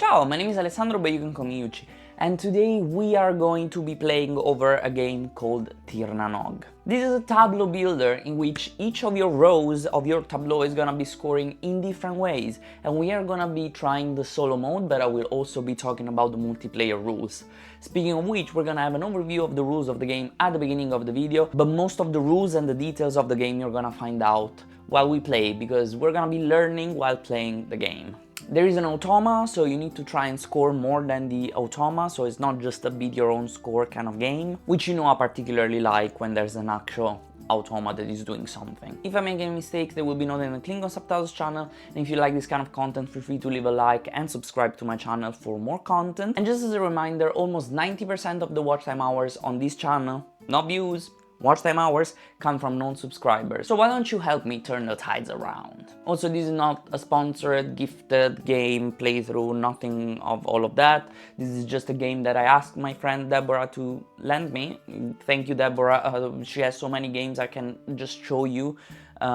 Ciao, my name is Alessandro, but you can call me Yuchi, and today we are going to be playing over a game called Tír Na Nóg. This is a tableau builder in which each of your rows of your tableau is gonna be scoring in different ways, and we are gonna be trying the solo mode, but I will also be talking about the multiplayer rules. Speaking of which, we're gonna have an overview of the rules of the game at the beginning of the video, but most of the rules and the details of the game you're gonna find out while we play, because we're gonna be learning while playing the game. There is an automa, so you need to try and score more than the automa, so it's not just a beat your own score kind of game, which you know I particularly like when there's an actual automa that is doing something. If I make any mistakes, they will be noted in the Klingon Subtitles channel, and if you like this kind of content, feel free to leave a like and subscribe to my channel for more content. And just as a reminder, almost 90% of the watch time hours on this channel, not views, watch time hours, come from non-subscribers. So why don't you help me turn the tides around? Also, this is not a sponsored, gifted game playthrough, nothing of all of that. This is just a game that I asked my friend Deborah to lend me. Thank you, Deborah. She has so many games I can just show you.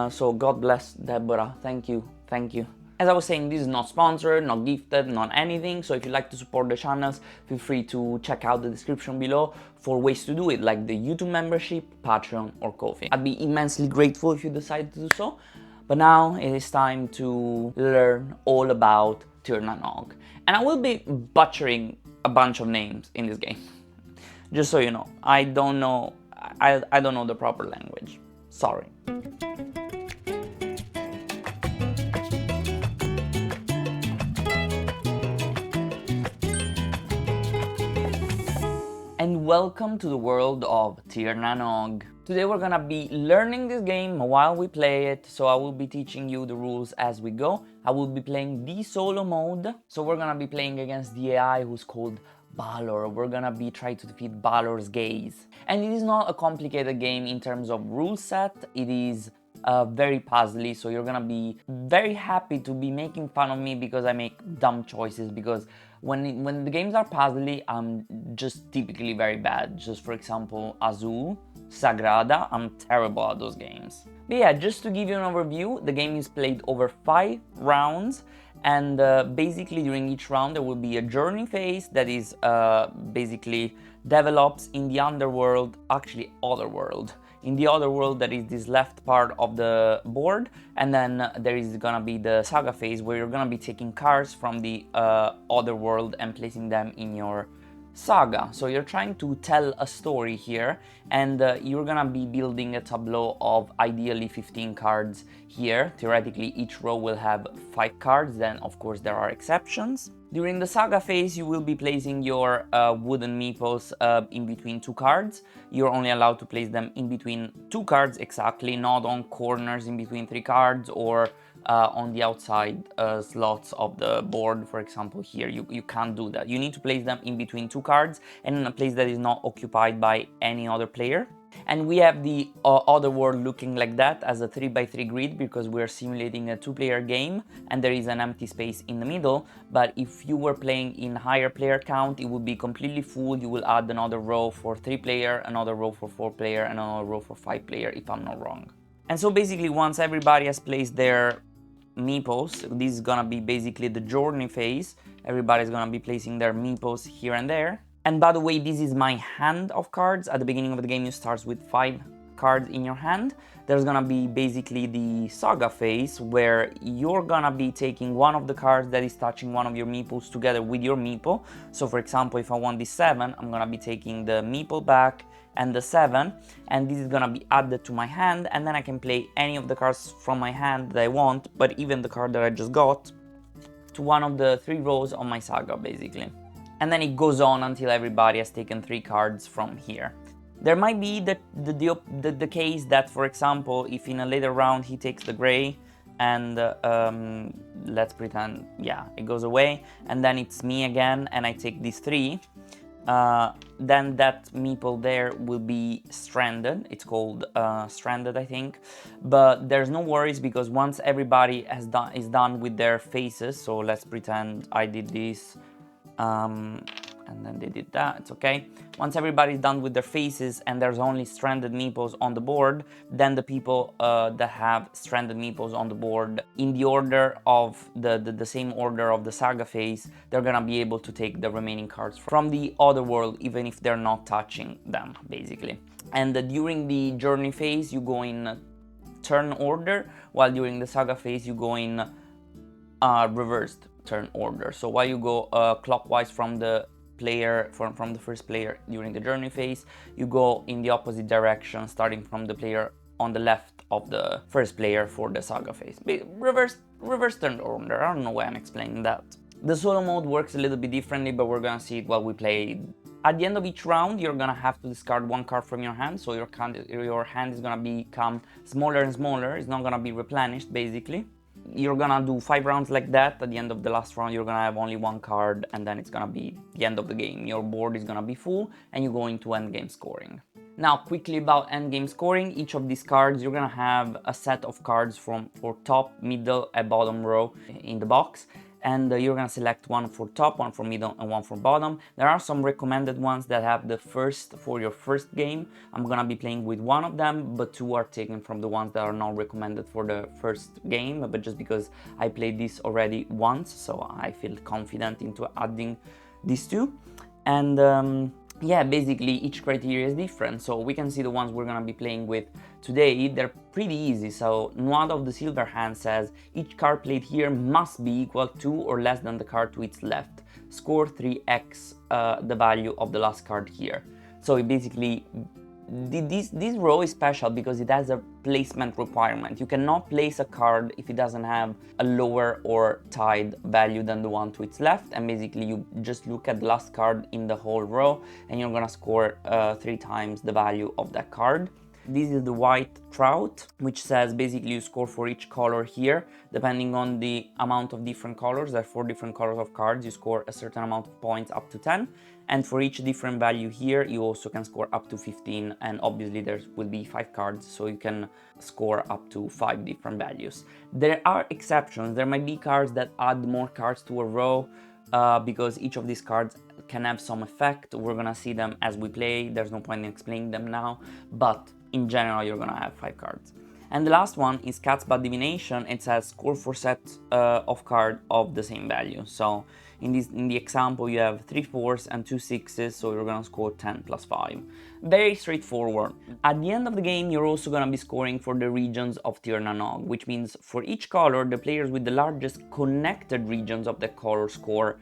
So God bless Deborah. Thank you. Thank you. As I was saying, this is not sponsored, not gifted, not anything, so if you'd like to support the channels, feel free to check out the description below for ways to do it, like the YouTube membership, Patreon, or Ko-fi. I'd be immensely grateful if you decide to do so, but now it is time to learn all about Tír Na Nóg. And I will be butchering a bunch of names in this game. Just so you know, I don't know the proper language. Sorry. And welcome to the world of Tír Na Nóg. Today we're gonna be learning this game while we play it, so I will be teaching you the rules as we go. I will be playing the solo mode, so we're gonna be playing against the AI who's called Balor. We're gonna be trying to defeat Balor's gaze. And it is not a complicated game in terms of rule set, it is very puzzly, so you're gonna be very happy to be making fun of me because I make dumb choices, because when the games are puzzly, I'm just typically very bad. Just for example, Azul, Sagrada, I'm terrible at those games. But yeah, just to give you an overview, the game is played over 5 rounds, and basically during each round there will be a journey phase that is basically develops in the underworld, actually otherworld. In the other world, that is this left part of the board, and then there is gonna be the saga phase where you're gonna be taking cards from the other world and placing them in your saga. So you're trying to tell a story here, and you're gonna be building a tableau of ideally 15 cards here. Theoretically, each row will have 5 cards, then of course there are exceptions. During the saga phase, you will be placing your wooden meeples in between 2 cards. You're only allowed to place them in between 2 cards exactly, not on corners in between 3 cards or on the outside slots of the board, for example here. You can't do that. You need to place them in between 2 cards and in a place that is not occupied by any other player. And we have the other world looking like that as a 3x3 grid, because we're simulating a 2-player game and there is an empty space in the middle. But if you were playing in higher player count, it would be completely full. You will add another row for 3-player, another row for 4-player, and another row for 5-player, if I'm not wrong. And so basically, once everybody has placed their meeples, this is gonna be basically the journey phase. Everybody's gonna be placing their meeples here and there. And by the way, this is my hand of cards. At the beginning of the game, you start with 5 cards in your hand. There's gonna be basically the saga phase where you're gonna be taking one of the cards that is touching one of your meeples together with your meeple. So for example, if I want this 7, I'm gonna be taking the meeple back and the 7, and this is gonna be added to my hand, and then I can play any of the cards from my hand that I want, but even the card that I just got, to one of the 3 rows on my saga basically. And then it goes on until everybody has taken 3 cards from here. There might be the case that, for example, if in a later round he takes the gray and let's pretend, yeah, it goes away, and then it's me again and I take these 3, then that meeple there will be stranded. It's called stranded, I think, but there's no worries, because once everybody is done with their faces, so let's pretend I did this and and then they did that, it's okay. Once everybody's done with their faces and there's only stranded meeples on the board, then the people that have stranded meeples on the board in the order of the same order of the saga phase, they're gonna be able to take the remaining cards from the other world, even if they're not touching them, basically. And during the journey phase, you go in turn order, while during the saga phase, you go in reversed turn order. So while you go clockwise from the player, from the first player during the journey phase, you go in the opposite direction, starting from the player on the left of the first player for the saga phase. Reverse turn order, I don't know why I'm explaining that. The solo mode works a little bit differently, but we're gonna see it while we play. At the end of each round, you're gonna have to discard one card from your hand, so your hand is gonna become smaller and smaller, it's not gonna be replenished, basically. You're gonna do 5 rounds like that. At the end of the last round, you're gonna have only one card, and then it's gonna be the end of the game. Your board is gonna be full, and you go into endgame scoring. Now, quickly about endgame scoring, each of these cards, you're gonna have a set of cards for top, middle, and bottom row in the box. And you're gonna select one for top, one for middle, and one for bottom. There are some recommended ones that have the first for your first game. I'm gonna be playing with one of them, but 2 are taken from the ones that are not recommended for the first game, but just because I played this already once, so I feel confident into adding these 2. And yeah, basically each criteria is different, so we can see the ones we're gonna be playing with today. They're pretty easy. So Nuad of the Silver Hand says each card played here must be equal to or less than the card to its left. Score 3x the value of the last card here. So it basically, this row is special because it has a placement requirement. You cannot place a card if it doesn't have a lower or tied value than the one to its left, and basically you just look at the last card in the whole row and you're gonna score 3 times the value of that card. This is the white trout, which says basically you score for each color here, depending on the amount of different colors. There are 4 different colors of cards, you score a certain amount of points up to 10. And for each different value here, you also can score up to 15, and obviously there will be 5 cards, so you can score up to 5 different values. There are exceptions. There might be cards that add more cards to a row, because each of these cards can have some effect. We're gonna see them as we play, there's no point in explaining them now, but in general you're gonna have 5 cards. And the last one is Cat's Bad Divination. It says score for sets of cards of the same value. So in the example you have 3 4s and 2 6s, so you're gonna score 10 plus 5. Very straightforward. At the end of the game, you're also gonna be scoring for the regions of Tír Na Nóg, which means for each color, the players with the largest connected regions of the color score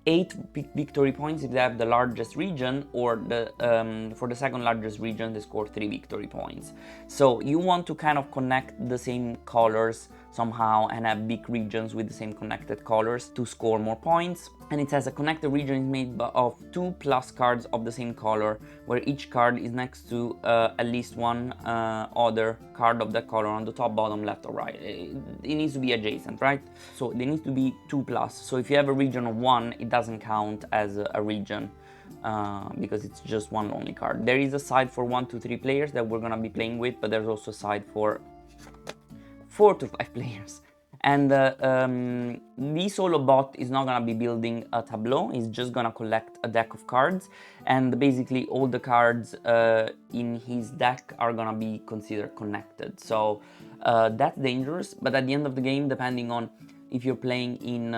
8 victory points if they have the largest region, or for the second largest region they score 3 victory points. So you want to kind of connect the same colors somehow and have big regions with the same connected colors to score more points. And it says a connected region is made of 2 plus cards of the same color, where each card is next to at least one other card of that color on the top, bottom, left, or right. It needs to be adjacent, right? So they need to be 2 plus. So if you have a region of 1, it doesn't count as a region because it's just one lonely card. There is a side for 1 to 3 players that we're gonna be playing with, but there's also a side for 4 to 5 players. And the solo bot is not gonna be building a tableau, he's just gonna collect a deck of cards, and basically all the cards in his deck are gonna be considered connected. So that's dangerous, but at the end of the game, depending on if you're playing in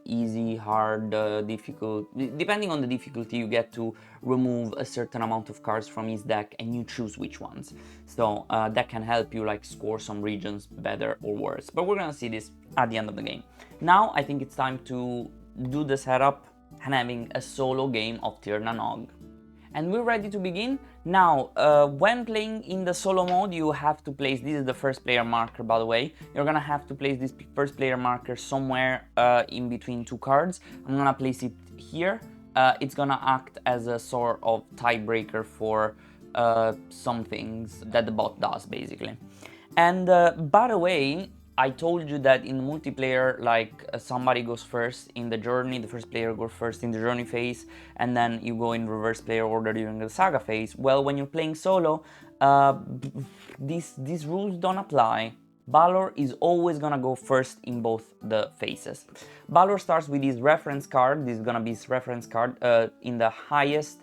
easy, hard, difficult, depending on the difficulty, you get to remove a certain amount of cards from his deck and you choose which ones. So that can help you like score some regions better or worse, but we're gonna see this at the end of the game. Now I think it's time to do the setup and having a solo game of Tír Na Nóg. And we're ready to begin. Now, when playing in the solo mode, you have to place, this is the first player marker by the way, you're gonna have to place this first player marker somewhere in between 2 cards. I'm gonna place it here. It's gonna act as a sort of tiebreaker for some things that the bot does basically. And by the way, I told you that in multiplayer, like somebody goes first in the journey, the first player goes first in the journey phase, and then you go in reverse player order during the saga phase. Well, when you're playing solo, these rules don't apply. Balor is always gonna go first in both the phases. Balor starts with his reference card. This is gonna be his reference card in the highest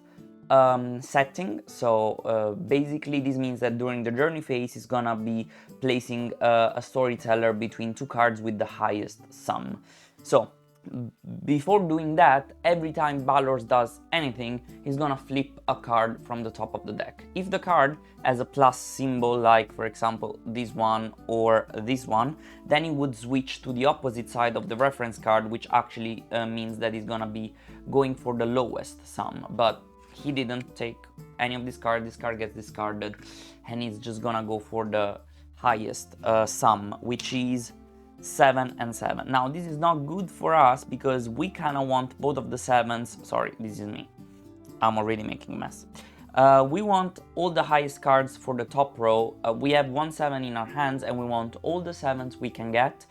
setting. So basically this means that during the journey phase he's gonna be placing a storyteller between two cards with the highest sum. So before doing that, every time Balor does anything, he's gonna flip a card from the top of the deck. If the card has a plus symbol, like for example this one or this one, then he would switch to the opposite side of the reference card, which actually means that he's gonna be going for the lowest sum. But he didn't take any of this card gets discarded, and he's just gonna go for the highest sum, which is 7 and 7. Now this is not good for us because we kind of want both of the 7s. Sorry, this is me. I'm already making a mess. We want all the highest cards for the top row. We have 1 7 in our hands and we want all the 7s we can get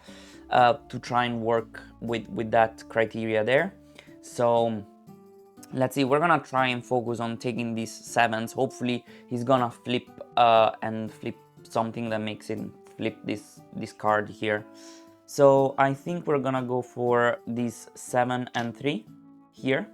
to try and work with that criteria there. So let's see, we're gonna try and focus on taking these 7s. Hopefully he's gonna flip and flip something that makes him flip this card here. So I think we're gonna go for these 7 and 3 here.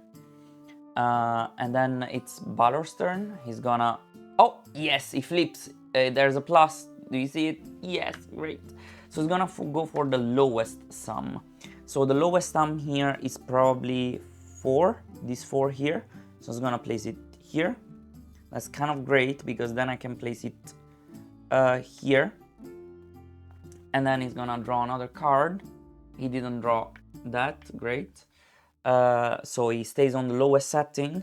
And then it's Balor's turn. He's gonna... Oh, yes, he flips. There's a plus. Do you see it? Yes, great. So he's gonna go for the lowest sum. So the lowest sum here is probably 4. This 4 here. So he's gonna place it here. That's kind of great because then I can place it here. And then he's gonna draw another card. He didn't draw that, great. So he stays on the lowest setting,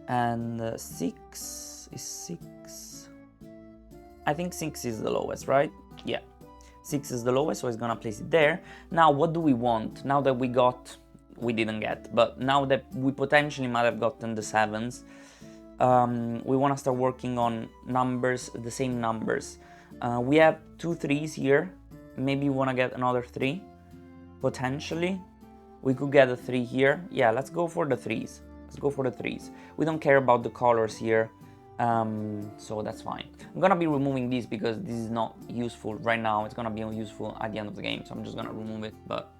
and 6 is 6. I think 6 is the lowest, right? Yeah, 6 is the lowest, so he's gonna place it there. Now what do we want? Now that we didn't get, but now that we potentially might have gotten the 7s, we wanna start working on numbers, the same numbers. We have 2 3s here. Maybe we want to get another 3, potentially. We could get a 3 here. Yeah, let's go for the 3s. Let's go for the 3s. We don't care about the colors here, so that's fine. I'm gonna be removing this because this is not useful right now. It's gonna be useful at the end of the game, so I'm just gonna remove it. But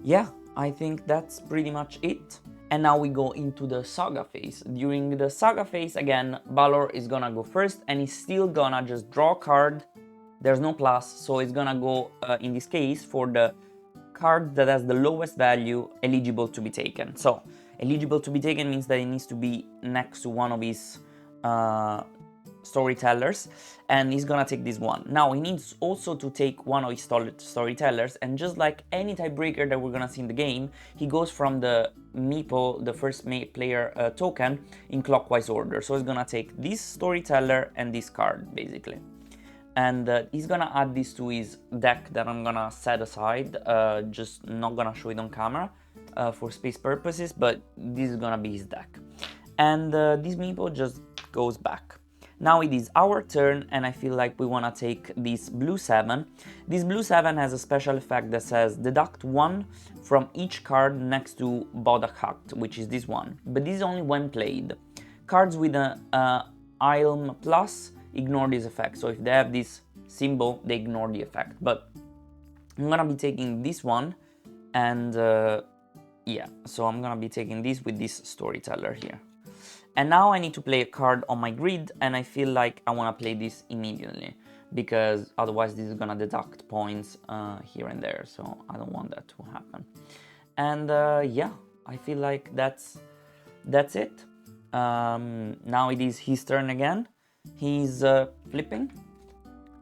yeah, I think that's pretty much it. And now we go into the saga phase. During the saga phase, again, Balor is gonna go first, and he's still gonna just draw a card. There's no plus, so it's gonna go, in this case, for the card that has the lowest value eligible to be taken. So, eligible to be taken means that it needs to be next to one of his storytellers, and he's gonna take this one. Now, he needs also to take one of his storytellers, and just like any tiebreaker that we're gonna see in the game, he goes from the meeple, the first player token, in clockwise order. So he's gonna take this storyteller and this card, basically. And he's gonna add this to his deck that I'm gonna set aside, just not gonna show it on camera for space purposes, but this is gonna be his deck. And this meeple just goes back. Now it is our turn, and I feel like we wanna take this blue 7. This blue 7 has a special effect that says deduct 1 from each card next to Bodachakt, which is this one, but this is only when played. Cards with an Ilm plus ignore this effect, so if they have this symbol, they ignore the effect. But I'm gonna be taking this one, and yeah, so I'm gonna be taking this with this storyteller here. And now I need to play a card on my grid, and I feel like I wanna play this immediately, because otherwise this is gonna deduct points here and there, so I don't want that to happen. And yeah, I feel like that's it. Now it is his turn again. He's flipping,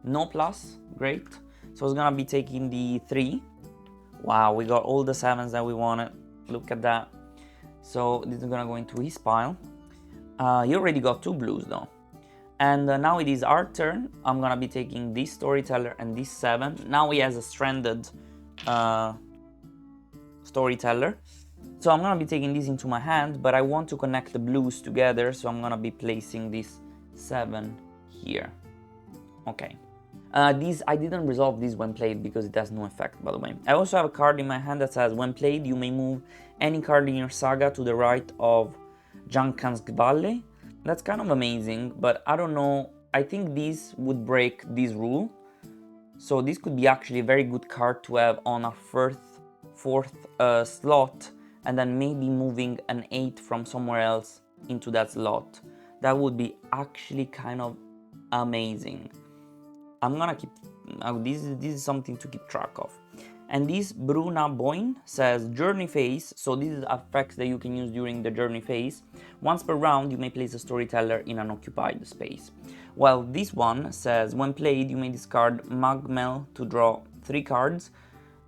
no plus, great. So he's gonna be taking the 3. Wow, we got all the 7s that we wanted. Look at that. So this is gonna go into his pile. He already got 2 blues though. And now it is our turn. I'm gonna be taking this storyteller and this 7. Now he has a stranded storyteller. So I'm gonna be taking this into my hand, but I want to connect the blues together, so I'm gonna be placing this 7 here. Okay. I didn't resolve this when played because it has no effect, by the way. I also have a card in my hand that says when played you may move any card in your saga to the right of Jankansk Valley. That's kind of amazing, but I don't know. I think this would break this rule. So this could be actually a very good card to have on a fourth slot, and then maybe moving an 8 from somewhere else into that slot. That would be actually kind of amazing. I'm gonna keep, this is something to keep track of. And this Bruna Boin says journey phase, so this is effects that you can use during the journey phase. Once per round you may place a storyteller in an occupied space. While this one says when played you may discard Magmel to draw 3 cards,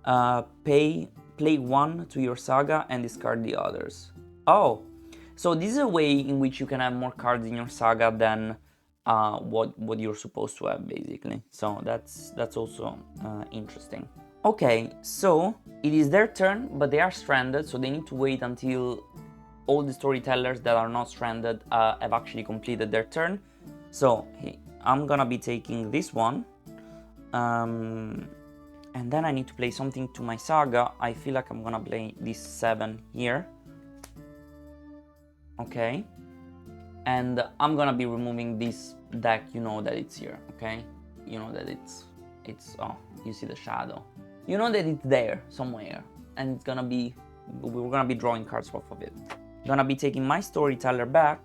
play 1 to your saga and discard the others. Oh, so this is a way in which you can have more cards in your saga than what you're supposed to have, basically. So that's also interesting. Okay, so it is their turn, but they are stranded, so they need to wait until all the storytellers that are not stranded have actually completed their turn. So I'm gonna be taking this one, and then I need to play something to my saga. I feel like I'm gonna play this 7 here. Okay, and I'm gonna be removing this deck. You know that it's here, okay? You know that it's oh, you see the shadow. You know that it's there somewhere, and we're gonna be drawing cards off of it. Gonna be taking my storyteller back,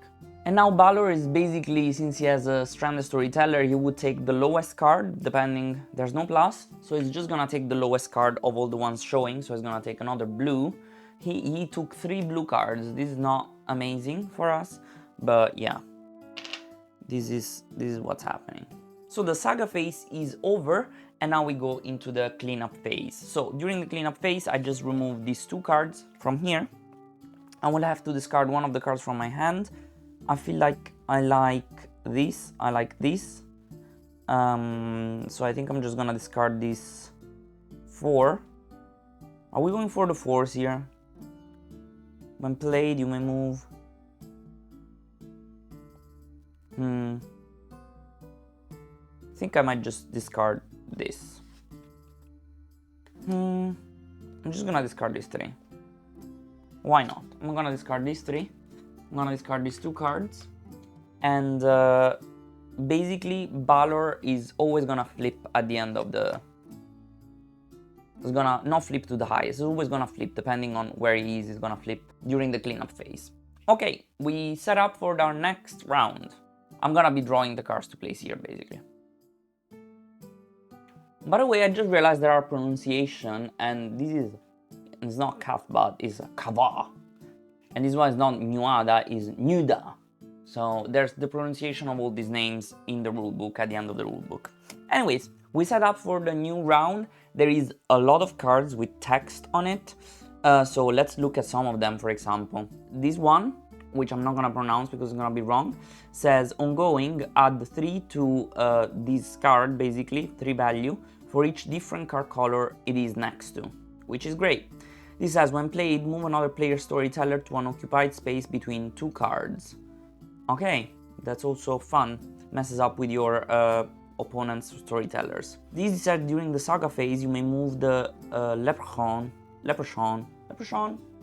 and now Balor is basically, since he has a stranded storyteller, he would take the lowest card, depending, there's no plus, so he's just gonna take the lowest card of all the ones showing, so he's gonna take another blue. He took 3 blue cards. This is not amazing for us, but yeah, this is what's happening. So the saga phase is over, and now we go into the cleanup phase. So during the cleanup phase, I just remove these 2 cards from here. I will have to discard one of the cards from my hand. I feel like I like this. So I think I'm just gonna discard this 4. Are we going for the 4s here? When played, you may move. I think I might just discard this. I'm just gonna discard these 3. Why not? I'm gonna discard these 3. I'm gonna discard these 2 cards. And basically, Balor is always gonna flip at the end of the... It's gonna not flip to the highest. It's always gonna flip depending on where he is. He's gonna flip during the cleanup phase. Okay, we set up for our next round. I'm gonna be drawing the cards to place here, basically. By the way, I just realized there are pronunciation, and it's not Kafbat, it's Kava. And this one is not Nuada, it's Nuda. So there's the pronunciation of all these names in the rulebook at the end of the rulebook. Anyways, we set up for the new round. There is a lot of cards with text on it. So let's look at some of them, for example. This one, which I'm not gonna pronounce because it's gonna be wrong, says ongoing, add 3 to this card, basically, 3 value, for each different card color it is next to, which is great. This says when played, move another player's storyteller to an occupied space between 2 cards. Okay, that's also fun. Messes up with your opponent's storytellers. This is said during the saga phase, you may move the leprechaun,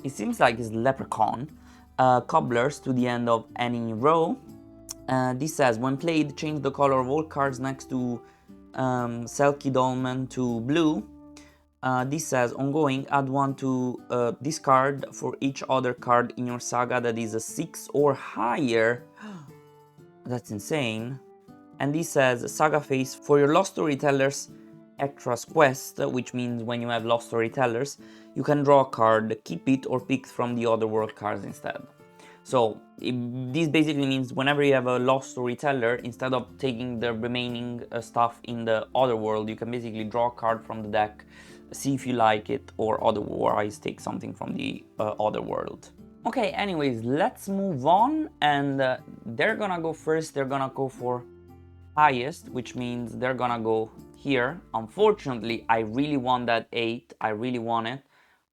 it seems like it's leprechaun, cobblers to the end of any row. This says when played, change the color of all cards next to Selkie Dolmen to blue. This says ongoing, add 1 to this card for each other card in your saga that is a 6 or higher. That's insane. And this says saga phase, for your lost storytellers extras quest, which means when you have lost storytellers, you can draw a card, keep it, or pick from the other world cards instead. So this basically means whenever you have a lost storyteller, instead of taking the remaining stuff in the other world, you can basically draw a card from the deck, see if you like it, or otherwise take something from the other world. Okay, anyways, let's move on, and they're gonna go first. They're gonna go for highest, which means they're gonna go here. Unfortunately, I really want that 8. I really want it.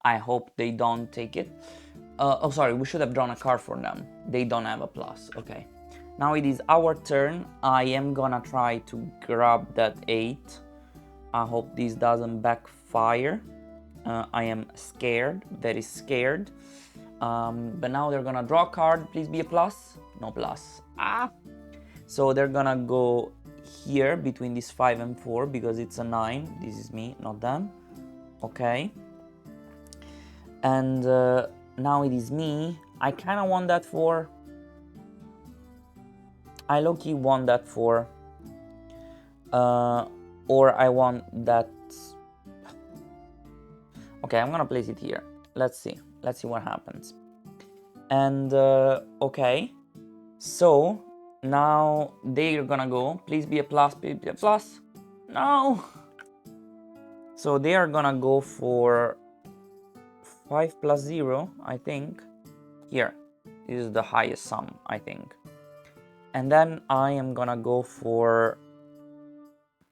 I hope they don't take it. Oh, sorry, we should have drawn a card for them. They don't have a plus. Okay. Now it is our turn. I am gonna try to grab that 8. I hope this doesn't backfire. I am scared, very scared. But now they're gonna draw a card. Please be a plus. No plus. Ah! So they're gonna go here between this 5 and 4 because it's a 9. This is me, not them. Okay. And now it is me. I kind of want that 4. I low-key want that 4. Or I want that. Okay, I'm gonna place it here. Let's see what happens. And okay, so now they're gonna go. Please be a plus, please be a plus. No. So they are gonna go for 5 plus 0, I think. Here, this is the highest sum, I think. And then I am gonna go for,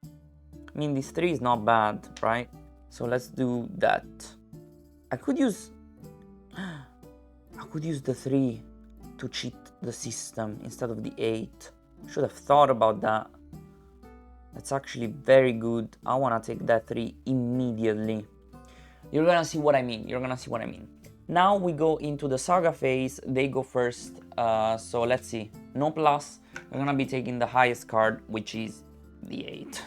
I mean, this 3 is not bad, right? So let's do that. I could use the 3 to cheat the system instead of the 8. Should have thought about that. That's actually very good. I want to take that 3 immediately. You're gonna see what I mean. Now we go into the saga phase. They go first. So let's see. No plus. We're gonna be taking the highest card, which is the 8.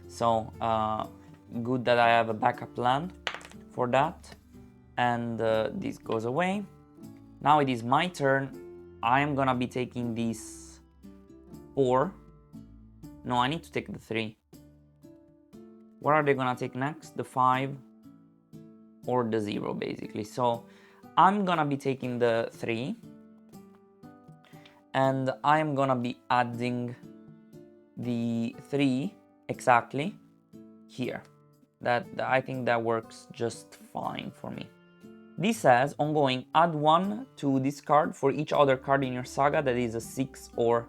So good that I have a backup plan for that. And this goes away. Now it is my turn. I am gonna be taking this 4. No, I need to take the 3. What are they gonna take next? The 5 or the 0, basically. So I'm gonna be taking the 3. And I'm gonna be adding the 3 exactly here. I think that works just fine for me. This says, ongoing, add 1 to this card for each other card in your saga that is a 6 or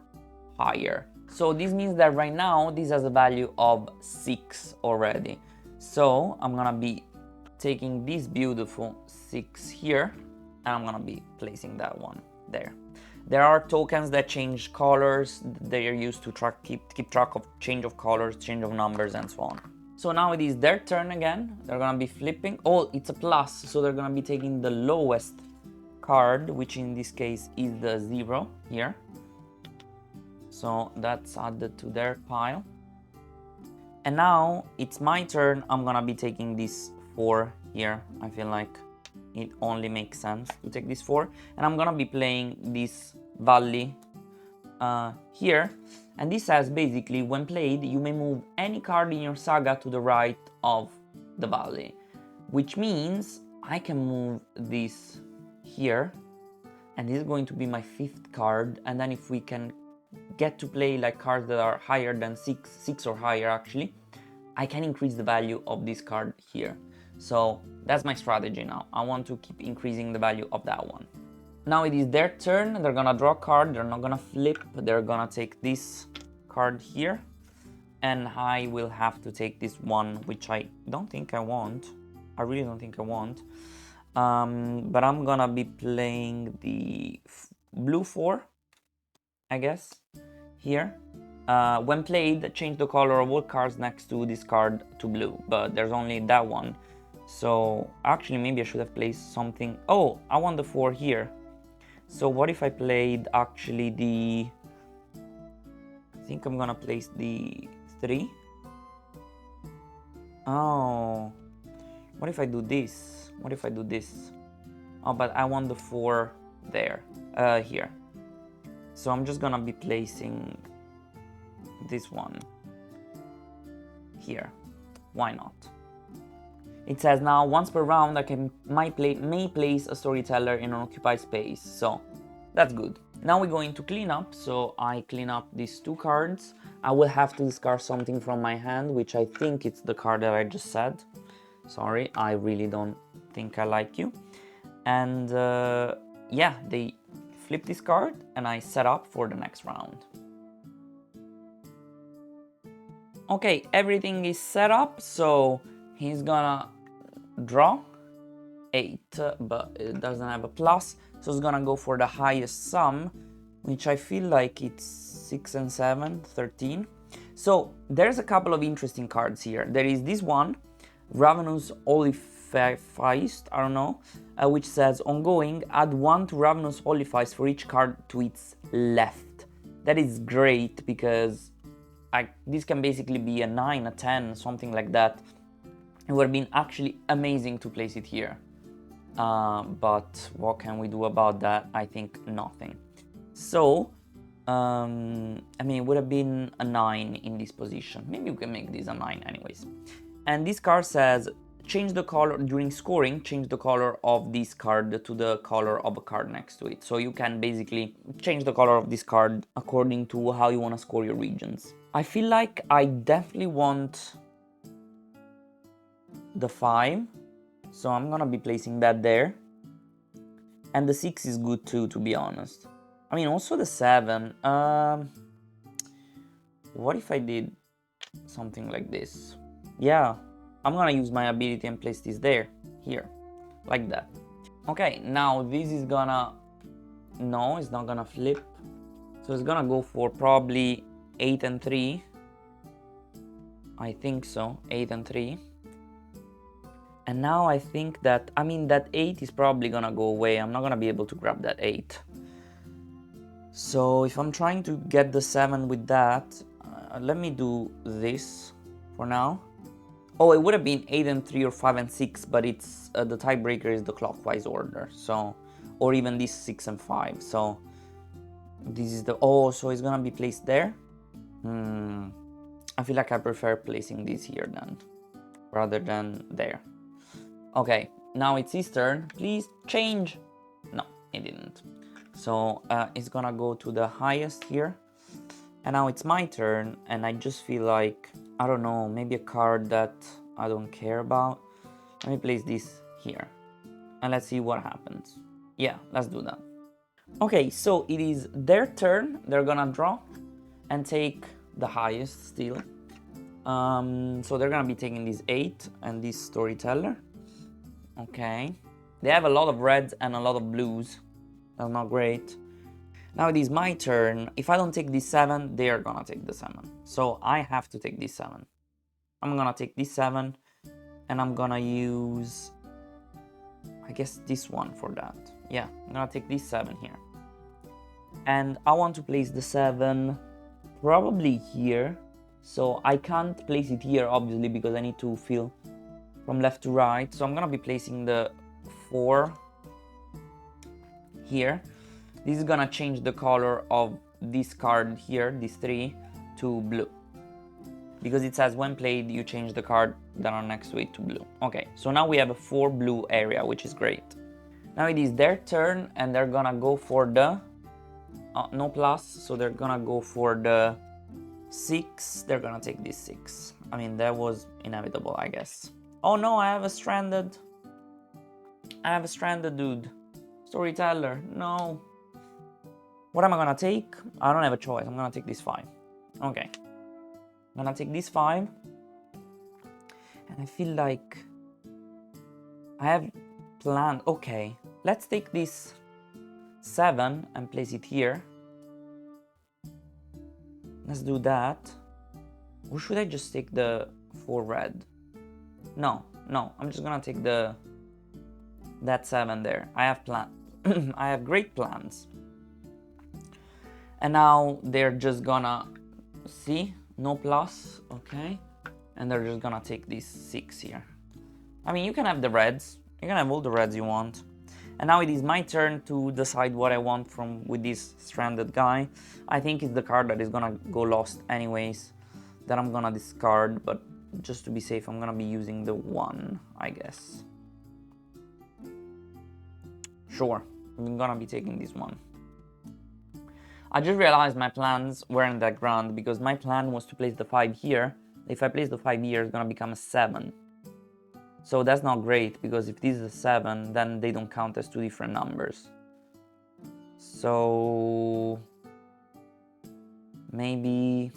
higher. So this means that right now this has a value of 6 already. So I'm gonna be taking this beautiful 6 here, and I'm gonna be placing that one there. There are tokens that change colors. They are used to keep track of change of colors, change of numbers, and so on. So now it is their turn again. They're gonna be flipping. Oh, it's a plus, so they're gonna be taking the lowest card, which in this case is the 0 here. So that's added to their pile. And now it's my turn. I'm gonna be taking this 4 here. I feel like it only makes sense to take this 4. And I'm gonna be playing this valley here. And this says basically, when played, you may move any card in your saga to the right of the valley. Which means I can move this here. And this is going to be my 5th card. And then if we can get to play like cards that are higher than 6 or higher actually, I can increase the value of this card here. So that's my strategy now. I want to keep increasing the value of that one. Now it is their turn. They're gonna draw a card. They're not gonna flip. They're gonna take this card here. And I will have to take this one, which I don't think I want. I really don't think I want. But I'm gonna be playing the blue 4, I guess, here. When played, change the color of all cards next to this card to blue, but there's only that one. So actually maybe I should have placed something. Oh, I want the 4 here. So what if I played actually the, I think I'm gonna place the 3. Oh, what if I do this? What if I do this? Oh, but I want the 4 there, here. So I'm just gonna be placing this one here. Why not? It says now once per round I may place a storyteller in an occupied space. So that's good. Now we're going to clean up. So I clean up these 2 cards. I will have to discard something from my hand, which I think it's the card that I just said. Sorry, I really don't think I like you. And yeah, they flip this card and I set up for the next round. Okay, everything is set up, so he's gonna draw 8, but it doesn't have a plus, so he's gonna go for the highest sum, which I feel like it's 6 and 7, 13. So there's a couple of interesting cards here. There is this one, Ravenous Holy Feast, I don't know, which says ongoing, add 1 to Ravenous Holy Feast for each card to its left. That is great because this can basically be a 9, a 10, something like that. It would have been actually amazing to place it here. But what can we do about that? I think nothing. So, I mean, it would have been a 9 in this position. Maybe we can make this a 9 anyways. And this card says, change the color, during scoring, change the color of this card to the color of a card next to it. So you can basically change the color of this card according to how you want to score your regions. I feel like I definitely want the 5. So I'm gonna be placing that there. And the 6 is good too, to be honest. I mean, also the 7. What if I did something like this? Yeah, I'm gonna use my ability and place this there, here, like that. Okay, now this is gonna... No, it's not gonna flip. So it's gonna go for probably 8 and 3. I think so, 8 and 3. And now I think that, I mean, that 8 is probably gonna go away. I'm not gonna be able to grab that 8. So if I'm trying to get the 7 with that, let me do this for now. Oh, it would have been 8 and 3 or 5 and 6, but it's the tiebreaker is the clockwise order. So, or even this 6 and 5. So this is the... Oh, so it's gonna be placed there. I feel like I prefer placing this here then, rather than there. Okay, now it's his turn. Please change. No, it didn't. So it's gonna go to the highest here. And now it's my turn, and I just feel like, I don't know, maybe a card that I don't care about. Let me place this here. And let's see what happens. Yeah, let's do that. Okay, so it is their turn. They're gonna draw and take the highest still. So they're gonna be taking this 8 and this storyteller. Okay. They have a lot of reds and a lot of blues. That's not great. Now it is my turn. If I don't take this 7, they are gonna take the 7. So I have to take this 7. I'm gonna take this 7 and I'm gonna use, I guess, this one for that. Yeah, I'm gonna take this 7 here. And I want to place the 7 probably here. So I can't place it here, obviously, because I need to fill from left to right. So I'm gonna be placing the 4 here. This is gonna change the color of this card here, this 3, to blue. Because it says when played, you change the card that are next to it to blue. Okay, so now we have a 4 blue area, which is great. Now it is their turn, and they're gonna go for the... no plus, so they're gonna go for the 6. They're gonna take this 6. I mean, that was inevitable, I guess. Oh no, I have a stranded dude. Storyteller, no. What am I gonna take? I don't have a choice. I'm gonna take this 5. Okay. I'm gonna take this 5. And I feel like I have planned. Okay, let's take this 7 and place it here. Let's do that. Or should I just take the 4 red? No, I'm just gonna take that 7 there. I have I have great plans. And now they're just gonna see, no plus, okay? And they're just gonna take this 6 here. I mean, you can have the reds. You can have all the reds you want. And now it is my turn to decide what I want with this stranded guy. I think it's the card that is gonna go lost anyways, that I'm gonna discard, but just to be safe, I'm gonna be using the 1, I guess. Sure, I'm gonna be taking this 1. I just realized my plans weren't that grand, because my plan was to place the 5 here. If I place the 5 here, it's gonna become a 7. So that's not great, because if this is a 7, then they don't count as 2 different numbers. So maybe,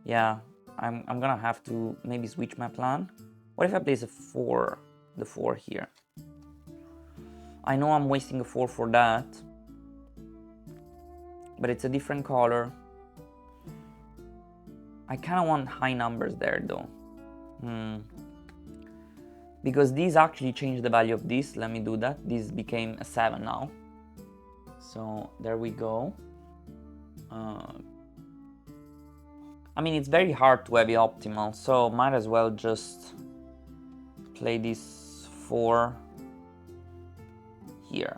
yeah, I'm gonna have to maybe switch my plan. What if I place a 4, the 4 here? I know I'm wasting a 4 for that, but it's a different color. I kind of want high numbers there though. Because these actually changed the value of this. Let me do that. This became a 7 now. So there we go. I mean, it's very hard to heavy optimal, so might as well just play this 4 here.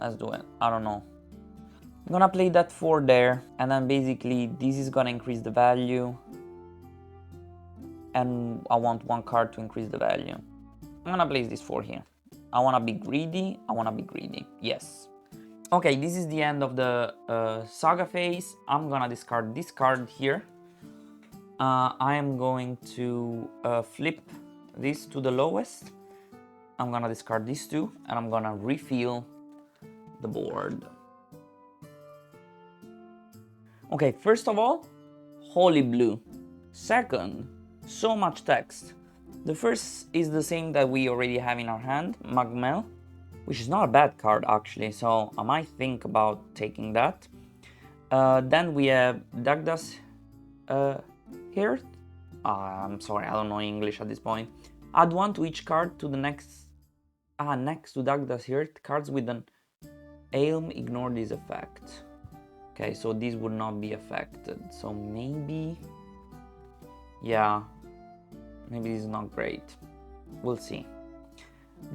Let's do it. I don't know. I'm gonna play that 4 there, and then basically this is gonna increase the value, and I want 1 card to increase the value. I'm gonna place this 4 here. I wanna be greedy. Yes. Okay, this is the end of the saga phase. I'm gonna discard this card here. I am going to flip this to the lowest. I'm gonna discard these 2, and I'm gonna refill the board. Okay, first of all, holy blue. Second, so much text. The first is the same that we already have in our hand, Magmel, which is not a bad card actually, so I might think about taking that. Then we have Dagdas here. I'm sorry, I don't know English at this point. Add 1 to each card to the next. Next to Dagdas here, cards with an Ailm ignore this effect. Okay, so these would not be affected. So maybe, yeah, maybe this is not great. We'll see.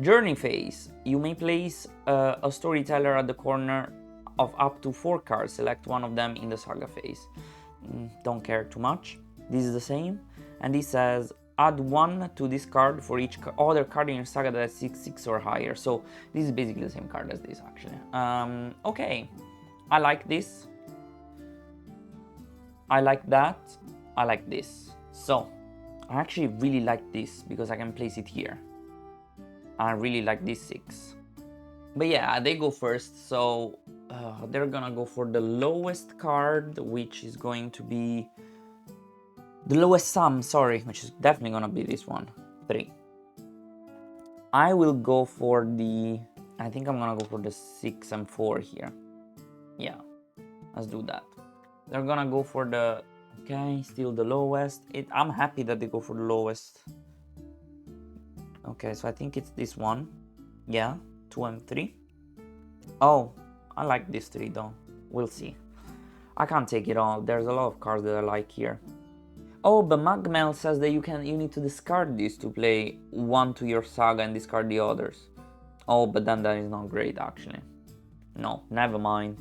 Journey phase. You may place a storyteller at the corner of up to 4 cards. Select one of them in the saga phase. Don't care too much. This is the same. And this says add 1 to this card for each other card in your saga that has 6/6 or higher. So this is basically the same card as this actually. Okay, I like this. I like that. I like this. So I actually really like this because I can place it here. I really like this 6. But yeah, they go first, so they're gonna go for the lowest card, which is going to be the lowest sum, sorry, which is definitely gonna be this one, 3. I will go for the, I think I'm gonna go for the 6 and 4 here. Yeah, let's do that. They're gonna go for the, okay, still the lowest. I'm happy that they go for the lowest. Okay, so I think it's this one. Yeah, 2 and 3. Oh, I like this 3 though. We'll see. I can't take it all. There's a lot of cards that I like here. Oh, but Magmel says that you need to discard this to play 1 to your saga and discard the others. Oh, but then that is not great actually. No, never mind.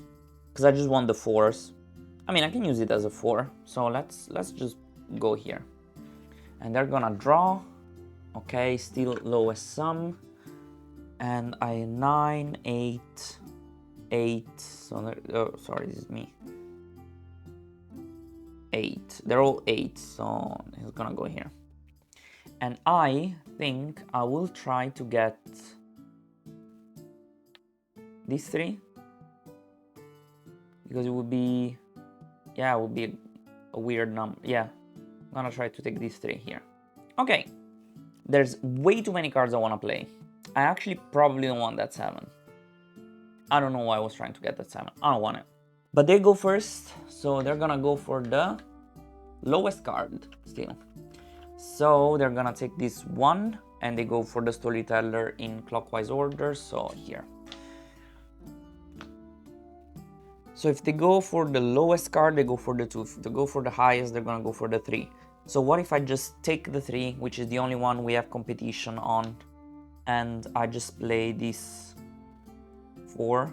Because I just want the 4s. I mean, I can use it as a 4. So let's just go here. And they're gonna draw. Okay, still lowest sum. And I 9, 8, 8. So oh, sorry, this is me. 8. They're all 8, so he's gonna go here. And I think I will try to get these 3 because it would be, yeah, it would be a weird number. Yeah, I'm gonna try to take these 3 here. Okay, there's way too many cards I want to play. I actually probably don't want that 7. I don't know why I was trying to get that 7. I don't want it. But they go first, so they're gonna go for the lowest card still. So they're gonna take this 1 and they go for the storyteller in clockwise order, so here. So if they go for the lowest card, they go for the 2. If they go for the highest, they're gonna go for the 3. So what if I just take the 3, which is the only one we have competition on, and I just play this 4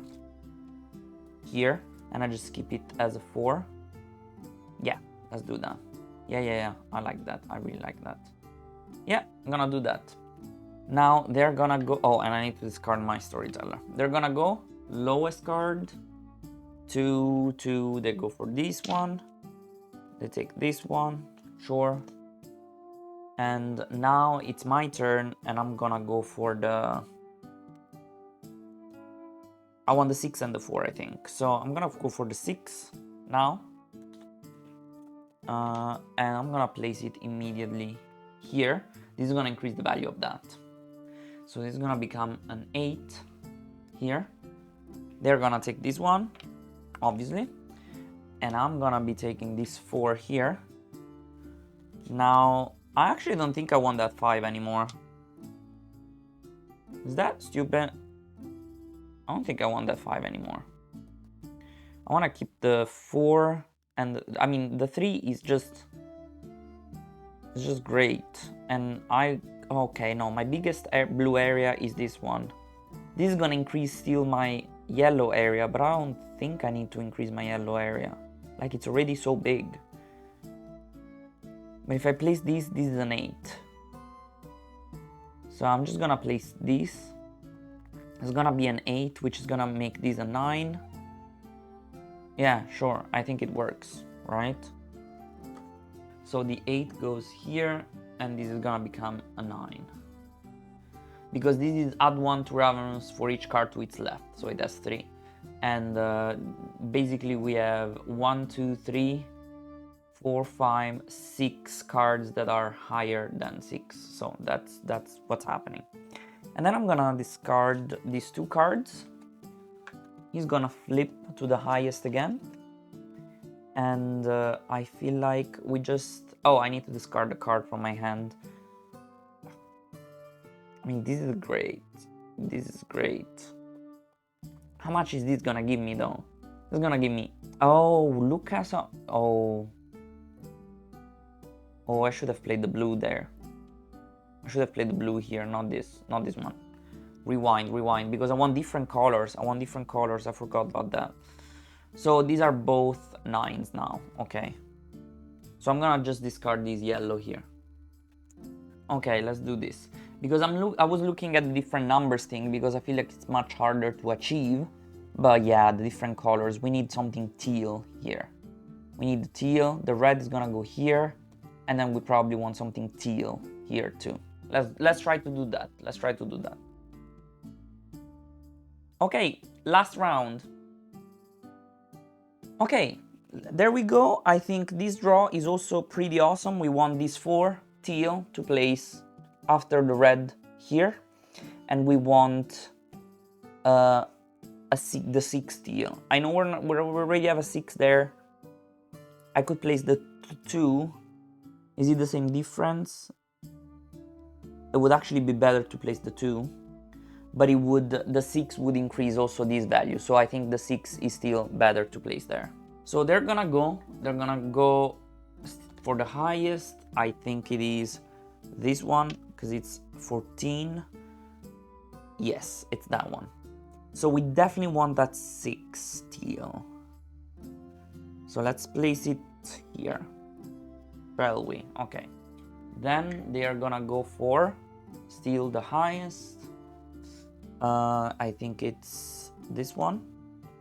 here, and I just keep it as a 4. Yeah, let's do that. Yeah, I like that. I really like that. Yeah, I'm gonna do that. Now they're gonna go, oh, and I need to discard my storyteller. They're gonna go lowest card, 2, 2, they go for this one. They take this one, sure. And now it's my turn and I'm gonna go for the, I want the 6 and the 4, I think. So I'm gonna go for the 6 now. And I'm gonna place it immediately here. This is gonna increase the value of that. So this is gonna become an 8 here. They're gonna take this one, obviously. And I'm gonna be taking this 4 here. Now, I actually don't think I want that 5 anymore. Is that stupid? I don't think I want that 5 anymore. I want to keep the 4 and I mean the 3 is just, it's just great. And okay, no, my biggest blue area is this one. This is gonna increase still my yellow area, but I don't think I need to increase my yellow area. Like, it's already so big. But if I place this is an 8. So I'm just gonna place this. It's gonna be an 8, which is gonna make this a 9. Yeah, sure, I think it works, right? So the 8 goes here, and this is gonna become a 9. Because this is add 1 to revenues for each card to its left, so it has 3. And basically we have 1, 2, 3, 4, 5, 6 cards that are higher than 6. So that's what's happening. And then I'm gonna discard these 2 cards. He's gonna flip to the highest again. And I feel like we just... Oh, I need to discard the card from my hand. I mean, this is great. This is great. How much is this gonna give me though? It's gonna give me... Oh, look at some... Oh, I should have played the blue there. I should have played the blue here, not this one. Rewind, because I want different colors. I forgot about that. So these are both 9s now, okay. So I'm gonna just discard this yellow here. Okay, let's do this. Because I was looking at the different numbers thing, because I feel like it's much harder to achieve. But yeah, the different colors, we need something teal here. We need the teal, the red is gonna go here, and then we probably want something teal here too. Let's try to do that. Okay, last round. Okay, there we go. I think this draw is also pretty awesome. We want these 4 teal to place after the red here, and we want the 6 teal. I know we already have a 6 there. I could place the 2. Is it the same difference? It would actually be better to place the 2, but the 6 would increase also this value. So I think the 6 is still better to place there. So they're gonna go for the highest. I think it is this one, because it's 14. Yes, it's that one. So we definitely want that 6 teal. So let's place it here. Shall we? Okay. Then they are gonna go for still the highest. I think it's this one.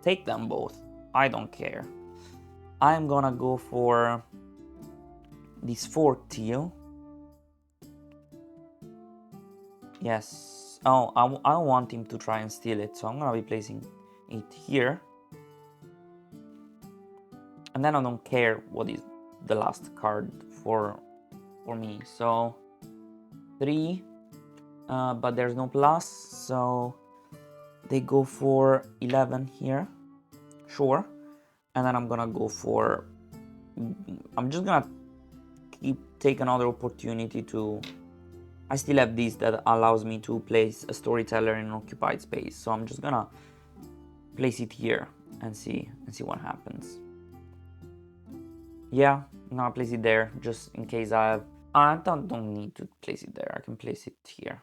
Take them both. I don't care. I'm gonna go for this 4 teal. Yes. Oh, I want him to try and steal it, so I'm gonna be placing it here. And then I don't care what is the last card for me. So 3, but there's no plus, so they go for 11 here. Sure. And then I'm gonna go for... I'm just gonna take another opportunity to... I still have this that allows me to place a storyteller in an occupied space, so I'm just gonna place it here and see what happens. Yeah, I'm gonna place it there just in case I don't need to place it there. I can place it here.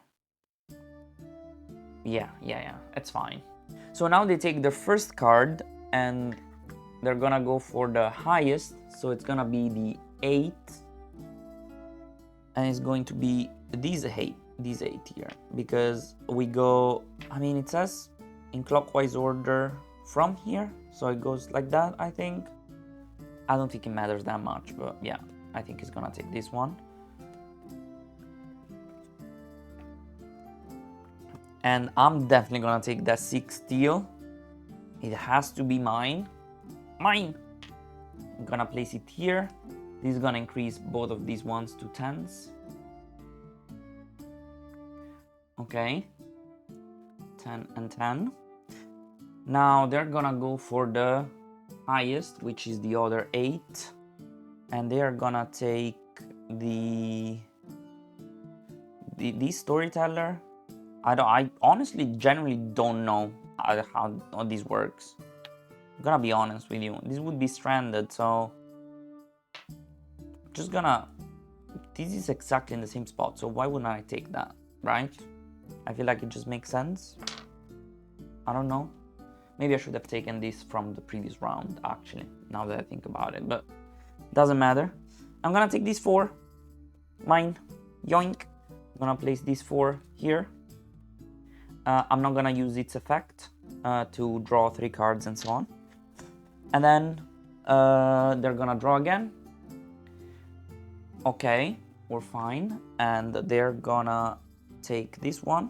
Yeah, it's fine. So now they take the first card and they're gonna go for the highest, so it's gonna be the 8, and it's going to be these 8 here, because we go... I mean, it says in clockwise order from here, so it goes like that. I think I don't think it matters that much, but yeah, I think it's gonna take this one. And I'm definitely gonna take that 6 teal. It has to be mine. I'm gonna place it here. This is gonna increase both of these ones to 10s. Okay, 10 and 10. Now they're gonna go for the highest, which is the other 8, and they are gonna take the storyteller. I honestly genuinely don't know how this works. I'm gonna be honest with you. This would be stranded, so just gonna... This is exactly in the same spot, so why wouldn't I take that, right? I feel like it just makes sense. I don't know. Maybe I should have taken this from the previous round, actually, now that I think about it, but doesn't matter. I'm gonna take these 4. Mine. Yoink. I'm gonna place these 4 here. I'm not gonna use its effect to draw 3 cards and so on. And then they're gonna draw again. Okay, we're fine. And they're gonna take this one.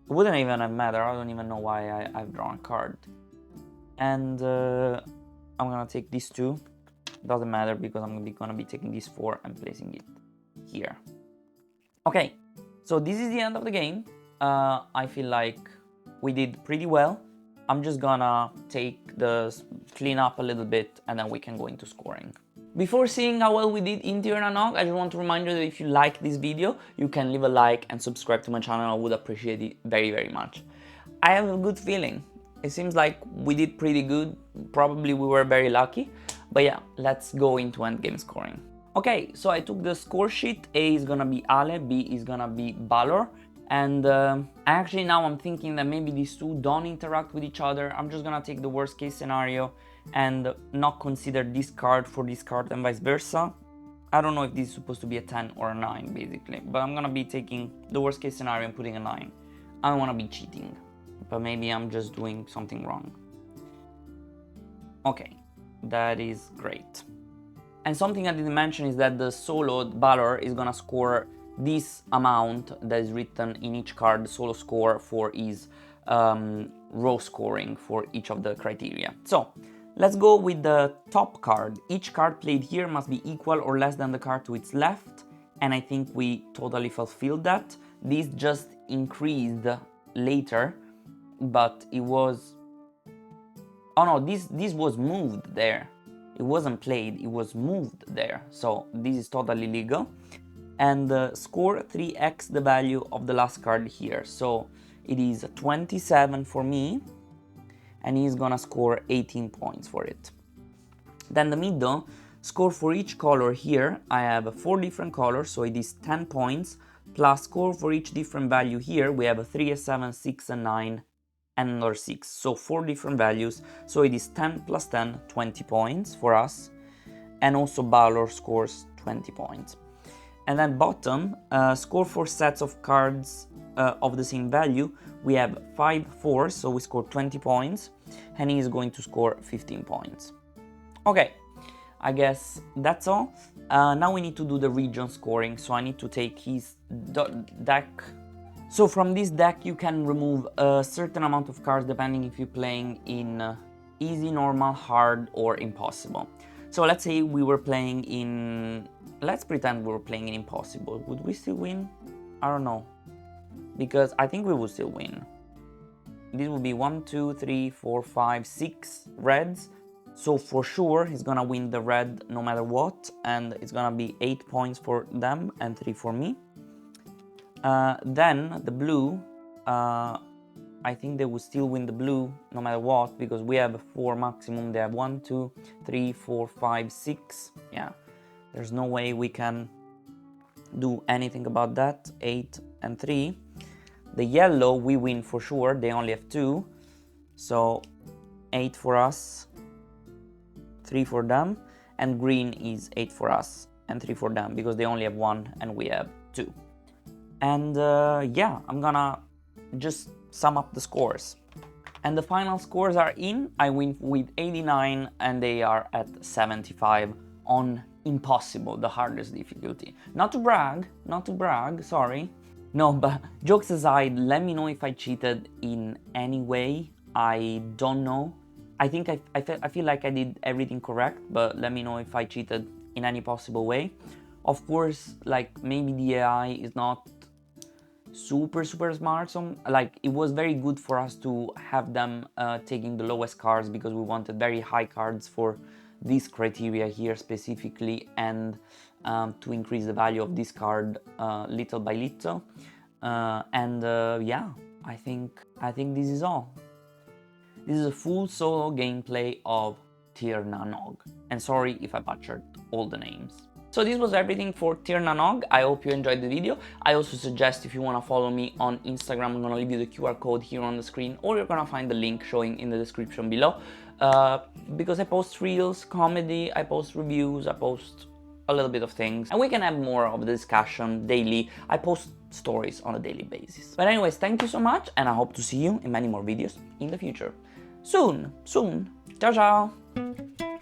It wouldn't even have mattered. I don't even know why I've drawn a card. And I'm gonna take these 2. Doesn't matter because I'm gonna be taking these 4 and placing it here. Okay, so this is the end of the game. I feel like we did pretty well. I'm just gonna clean up a little bit and then we can go into scoring. Before seeing how well we did in Tír Na Nóg, I just want to remind you that if you like this video, you can leave a like and subscribe to my channel. I would appreciate it very, very much. I have a good feeling. It seems like we did pretty good. Probably we were very lucky. But yeah, let's go into endgame scoring. Okay, so I took the score sheet. A is gonna be Ale, B is gonna be Balor. And actually now I'm thinking that maybe these 2 don't interact with each other. I'm just gonna take the worst case scenario and not consider this card for this card and vice versa. I don't know if this is supposed to be a 10 or a 9 basically, but I'm gonna be taking the worst case scenario and putting a 9. I don't wanna be cheating, but maybe I'm just doing something wrong. Okay, that is great. And something I didn't mention is that the solo Balor is gonna score this amount that is written in each card, the solo score for his row scoring for each of the criteria. So let's go with the top card. Each card played here must be equal or less than the card to its left, and I think we totally fulfilled that. This just increased later, but it was... Oh no, this was moved there. It wasn't played, it was moved there. So this is totally legal. And score 3x the value of the last card here. So it is 27 for me, and he's gonna score 18 points for it. Then the middle, score for each color here. I have 4 different colors, so it is 10 points, plus score for each different value here. We have a 3, a 7, 6, a 9, and another 6. So 4 different values, so it is 10 plus 10, 20 points for us. And also Balor scores 20 points. And then bottom, score 4 sets of cards of the same value. We have 5 4s, so we score 20 points, and he is going to score 15 points. Okay, I guess that's all. Now we need to do the region scoring, so I need to take his deck. So from this deck you can remove a certain amount of cards depending if you're playing in easy, normal, hard, or impossible. So let's say we were playing in... Let's pretend we were playing in impossible. Would we still win? I don't know. Because I think we would still win. This would be 1, 2, 3, 4, 5, 6 reds. So for sure he's gonna win the red no matter what. And it's gonna be 8 points for them and 3 for me. Then the blue, I think they will still win the blue no matter what, because we have 4 maximum. They have 1, 2, 3, 4, 5, 6. Yeah, there's no way we can do anything about that. 8 and 3. The yellow, we win for sure. They only have 2. So 8 for us, 3 for them. And green is 8 for us and 3 for them, because they only have 1 and we have 2. And yeah, I'm gonna just sum up the scores. And the final scores are in. I win with 89 and they are at 75 on impossible, the hardest difficulty. Not to brag, sorry. No, but jokes aside, let me know if I cheated in any way. I don't know. I think I feel like I did everything correct, but let me know if I cheated in any possible way. Of course, like maybe the AI is not super smart. So like it was very good for us to have them taking the lowest cards, because we wanted very high cards for this criteria here specifically, and to increase the value of this card little by little. Yeah, I think this is all. This is a full solo gameplay of Tír Na Nóg. And sorry if I butchered all the names. So this was everything for Tír Na Nóg. I hope you enjoyed the video. I also suggest if you want to follow me on Instagram, I'm going to leave you the QR code here on the screen, or you're going to find the link showing in the description below. Because I post reels, comedy, I post reviews, I post a little bit of things, and we can have more of the discussion daily. I post stories on a daily basis. But anyways, thank you so much, and I hope to see you in many more videos in the future. Soon. Ciao, ciao!